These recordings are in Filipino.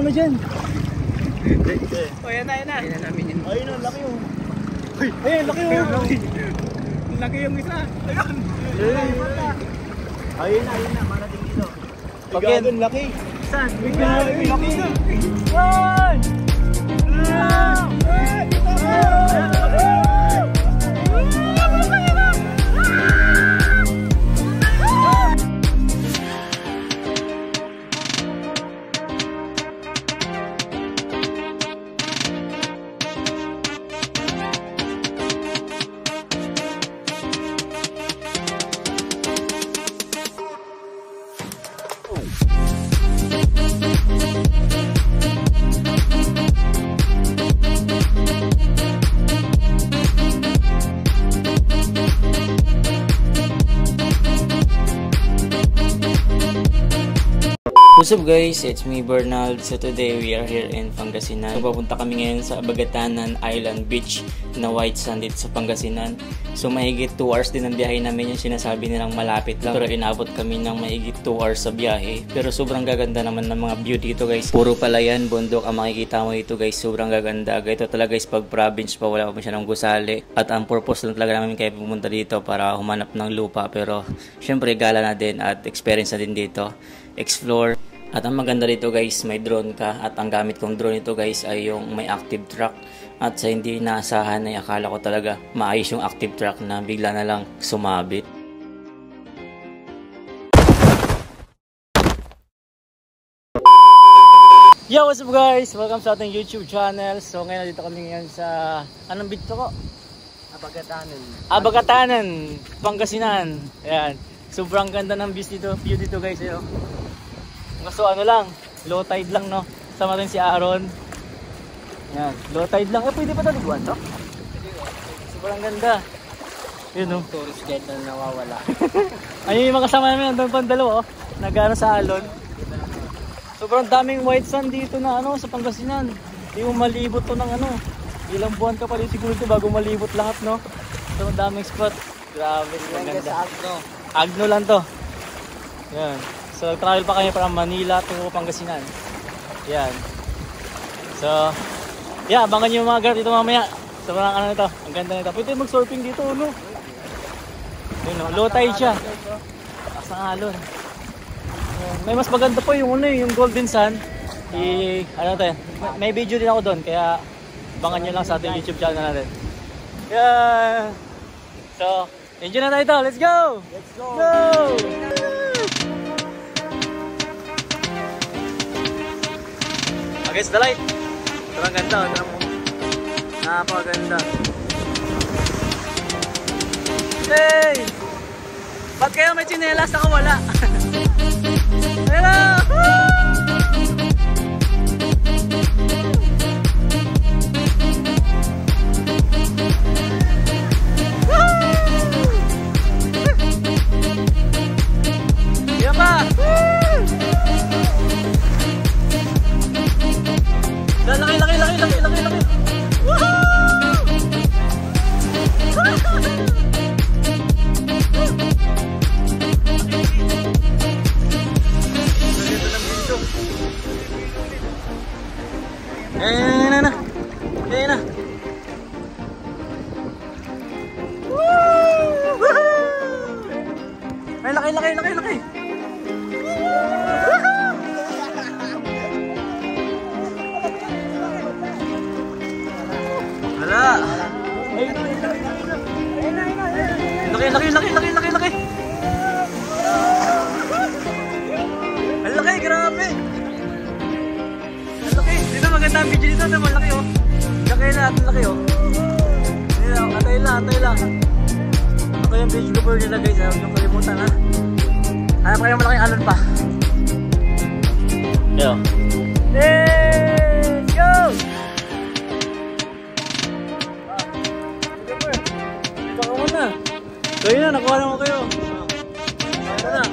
naman dyan. O, yan na, yan na. Yan na namin yun. Ayun o, laki o. Ayun, laki o. Laki yung isa. Ayun. Ayun na, marating dito. Pagyan. Laki. Saan? Laki. One! What's up guys, it's me Bernald. So today we are here in Pangasinan. So papunta kami ngayon sa Bagatanan Island Beach na white sand dito sa Pangasinan. So mahigit 2 hours din ang biyahe namin, yung sinasabi nilang malapit lang. Pero inabot kami ng mahigit 2 hours sa biyahe. Pero sobrang gaganda naman ng mga view dito guys. Puro palayan, bundok ang makikita mo dito guys. Sobrang gaganda. Ito talaga guys, pag province pa wala pa masyadong gusali. At ang purpose lang talaga namin kaya pumunta dito para humanap ng lupa. Pero syempre gala na din at experience na din dito. Explore. At ang maganda dito guys, may drone ka. At ang gamit kong drone ito guys ay yung may active track. At sa hindi naasahan ay akala ko talaga maayos yung active track na bigla na lang sumabit. Yo, what's up guys? Welcome sa ating YouTube channel. So ngayon dito kami ngayon sa anong beach ko? Bagatanan, Pangasinan. Ayan. Sobrang ganda ng view dito guys. Ayo. So ano lang, low tide lang no. Sama rin si Aaron. Yan, low tide lang. Pwede pa taliguan to? Sobrang ganda. Yun no. Tourist guide na nawawala. Ayun yung mga kasama namin, nandun pang dalawa oh. Nag-ano sa alon. Sobrang daming white sand dito na ano sa Pangasinan. Hindi mo malibot to ng ano. Ilang buwan ka pa rin siguro ito bago malibot lahat no. So daming spot. Grabe, ang ganda. Sa Agno. Agno lang to. Yan. So travel pa kami from Manila to Pangasinan. Yan. So, yeah, abangan nyo yung mga grab dito mamaya. Sobrang ano nito, ang ganda nito. Pwede mag-surfing dito, no? Yun, no? Low tide siya. Taas ng alon. May mas maganda pa yung ano, yung Golden Sand. Ano to, may video din ako doon, kaya abangan nyo lang sa ating YouTube channel natin. Yeah. So, enjoy na tayo ito. Let's go! Let's go! Go! Against the light. Sobrang ganda. Napakaganda. Hey! Ba't kayo may tsinelas? Ako wala. Hello! Yan pa! Laki. Woohoo! Ayan na. Ay, laki. Wala. Laki. Ang laki, grabe. Ang laki. Dito maganda ang video dito. Malaki oh. Laki oh. Atay lang. Ako yung beach cover nila guys. Huwag niyong kalimutan ha. Hanap kayo malaking alon pa. Yo. Let's go! Kayo na, nakuha naman kayo. Kaya na.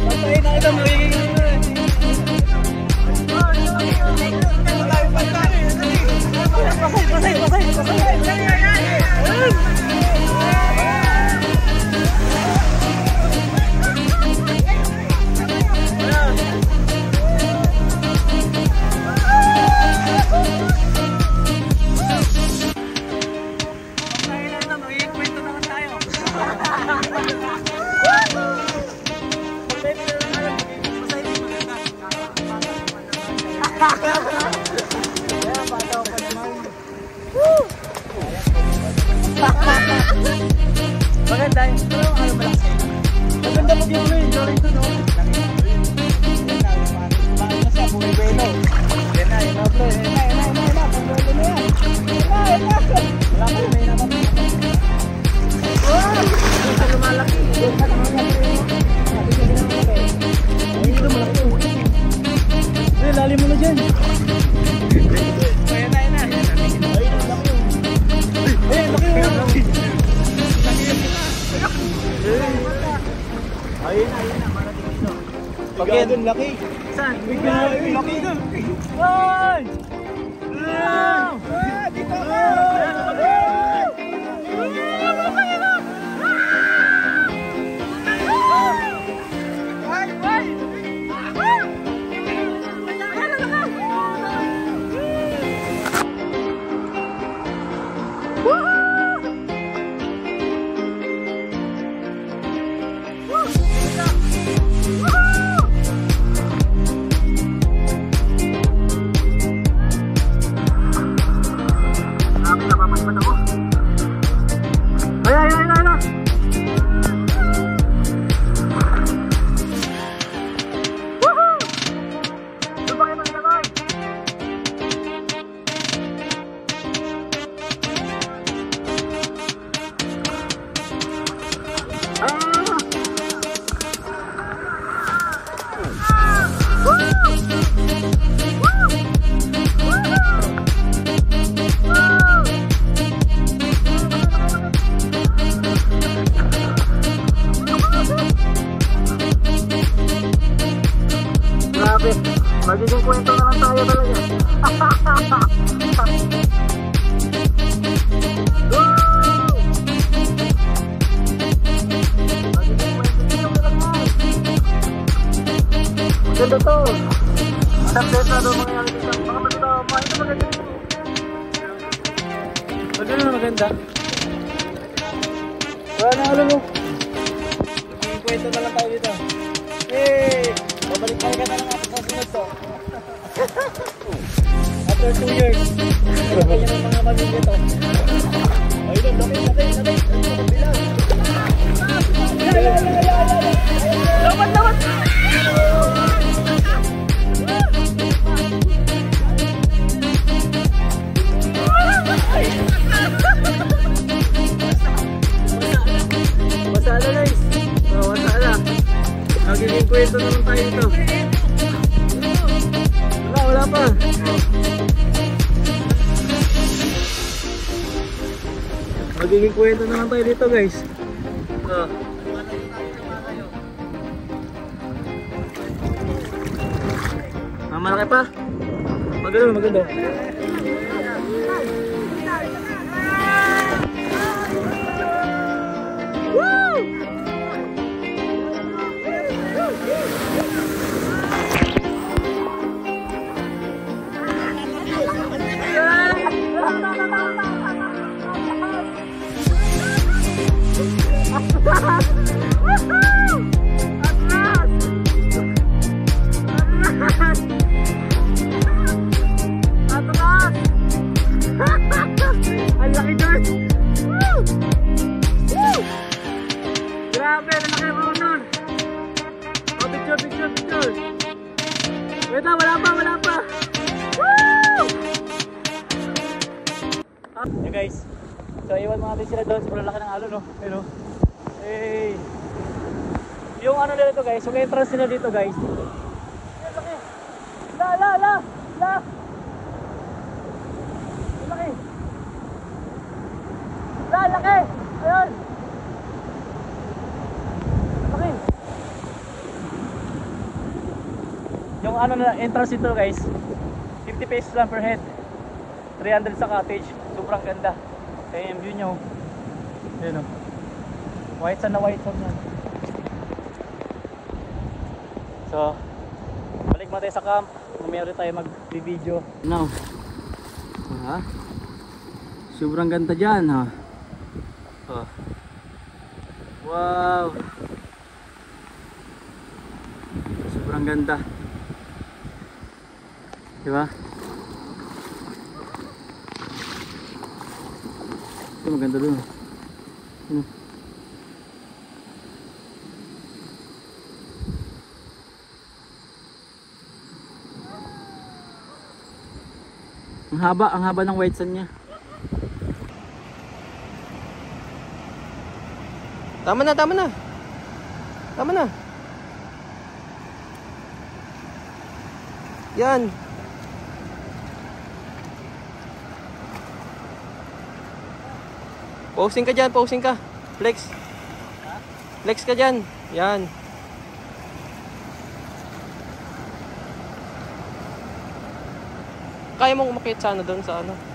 Patay na ito, magiging bata pa naman. Maganda yun. Pero ano malaki sa'yo? Maganda mo dito eh. Sorry to no. Bakit mo siya? Buwelo. Yan na, yan na bro. Yan na. Buwelo na yan. Yan na. Wala ka may naman. Wow! Ito sa lumalaki. Ito sa lumalaki. Sabi ko din naman malaki. Ay, ito malaki. Eh, lalim mo na dyan. Yan na. Ay, laki yun. Eh, laki mo. Ayun na. Marating dito. Pagyan. Doon, laki. Saan? Laki doon. Ay! Dito Magiging kwento na lang tayo talaga. Maganda to. Tapos na doon mangyayari dito. Baka maganda. Ito maganda. Maganda na maganda. Wala na alam mo. Magiging kwento na lang tayo dito. Hey! Babalik tayo ka na lang ako sa sunod to. After 2 years. Kaya ng mga pamilya to. Ayun, laki. Ang bilang. Lawan! Masala guys. Masala. Magiging kwento naman tayo ito. Wala pa. Magiging kwento naman tayo dito guys. Malaki pa. Maganda. Ang laki doon. Grabe, lalaki mo nun. Oh, picture. Wait na, wala pa. Woo! Yeah guys, so iwan mo natin sila doon. Sobrang laki ng alon, no? Pero, hey. Yung ano nila dito guys, yung entrance nila dito guys. Ang laki. La. Laki. Laki. Ayun. Laki. Yung ano na entrance dito guys, 50 pesos lang per head. 300 sa cottage. Sobrang ganda. Kaya yung view nyo. Ayun o. White sand na yan. So, balik mo tayo sa camp. Mamaya ulit tayo mag-video. Now. Ha? Sobrang ganda dyan ha. Oh. Wow. Sobrang ganda. Di ba? Ito maganda dun. Ang haba ng white sand niya. Tama na, tama na. Tama na. Yan. Posing ka dyan, posing ka. Flex. Flex ka dyan. Yan. Kaya mong umakit sa ano doon sa ano?